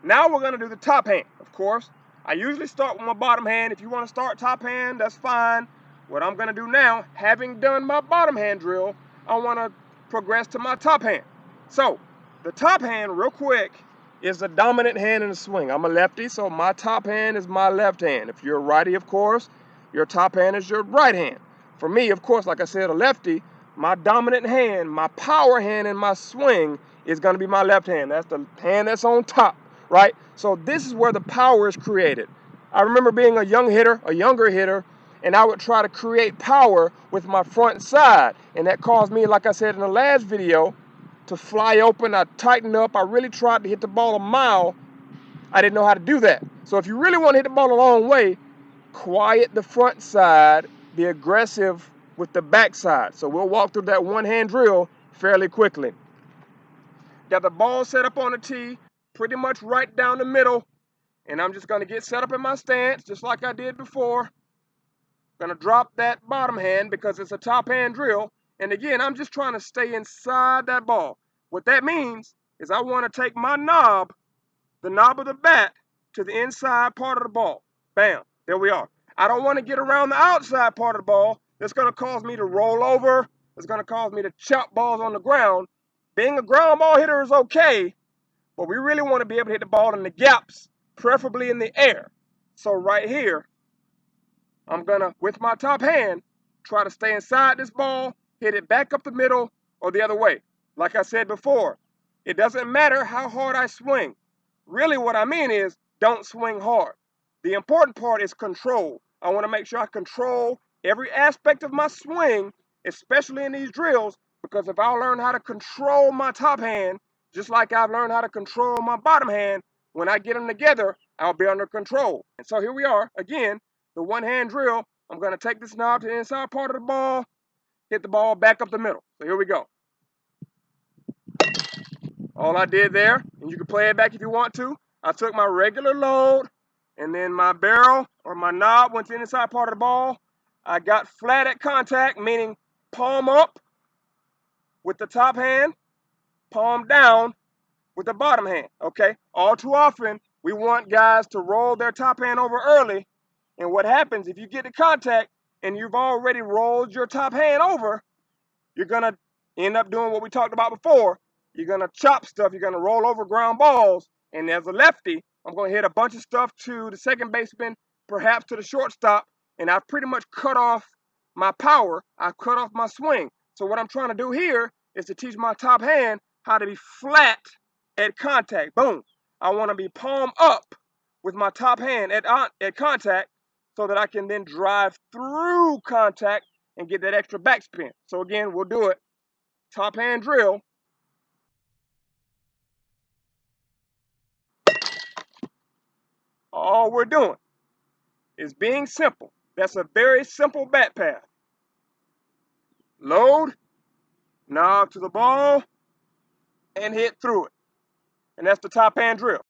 Now we're going to do the top hand, of course. I usually start with my bottom hand. If you want to start top hand, that's fine. What I'm going to do now, having done my bottom hand drill, I want to progress to my top hand. So, the top hand, real quick, is the dominant hand in the swing. I'm a lefty, so my top hand is my left hand. If you're a righty, of course, your top hand is your right hand. For me, of course, like I said, a lefty, my dominant hand, my power hand in my swing is going to be my left hand. That's the hand that's on top, right? So this is where the power is created. I remember being a younger hitter, and I would try to create power with my front side. And that caused me, like I said in the last video, to fly open. I tightened up. I really tried to hit the ball a mile. I didn't know how to do that. So if you really want to hit the ball a long way, quiet the front side, be aggressive with the back side. So we'll walk through that one-hand drill fairly quickly. Got the ball set up on the tee, pretty much right down the middle. And I'm just going to get set up in my stance, just like I did before. Going to drop that bottom hand because it's a top hand drill. And again, I'm just trying to stay inside that ball. What that means is I want to take my knob, the knob of the bat, to the inside part of the ball. Bam, there we are. I don't want to get around the outside part of the ball. That's going to cause me to roll over. It's going to cause me to chop balls on the ground. Being a ground ball hitter is okay, but we really want to be able to hit the ball in the gaps, preferably in the air. So right here, I'm going to, with my top hand, try to stay inside this ball, hit it back up the middle or the other way. Like I said before, it doesn't matter how hard I swing. Really what I mean is don't swing hard. The important part is control. I want to make sure I control every aspect of my swing, especially in these drills, because if I learn how to control my top hand, just like I've learned how to control my bottom hand, when I get them together, I'll be under control. And so here we are, again, the one-hand drill. I'm going to take this knob to the inside part of the ball, hit the ball back up the middle. So here we go. All I did there, and you can play it back if you want to, I took my regular load, and then my barrel or my knob went to the inside part of the ball. I got flat at contact, meaning palm up with the top hand, palm down with the bottom hand, okay? All too often, we want guys to roll their top hand over early, and what happens if you get to contact and you've already rolled your top hand over, you're going to end up doing what we talked about before. You're going to chop stuff. You're going to roll over ground balls. And as a lefty, I'm going to hit a bunch of stuff to the second baseman, perhaps to the shortstop, and I've pretty much cut off my power. I've cut off my swing. So what I'm trying to do here is to teach my top hand how to be flat at contact. Boom. I want to be palm up with my top hand at contact so that I can then drive through contact and get that extra backspin. So again, we'll do it. Top hand drill. All we're doing is being simple. That's a very simple bat path. Load, knob to the ball, and hit through it. And that's the top hand drill.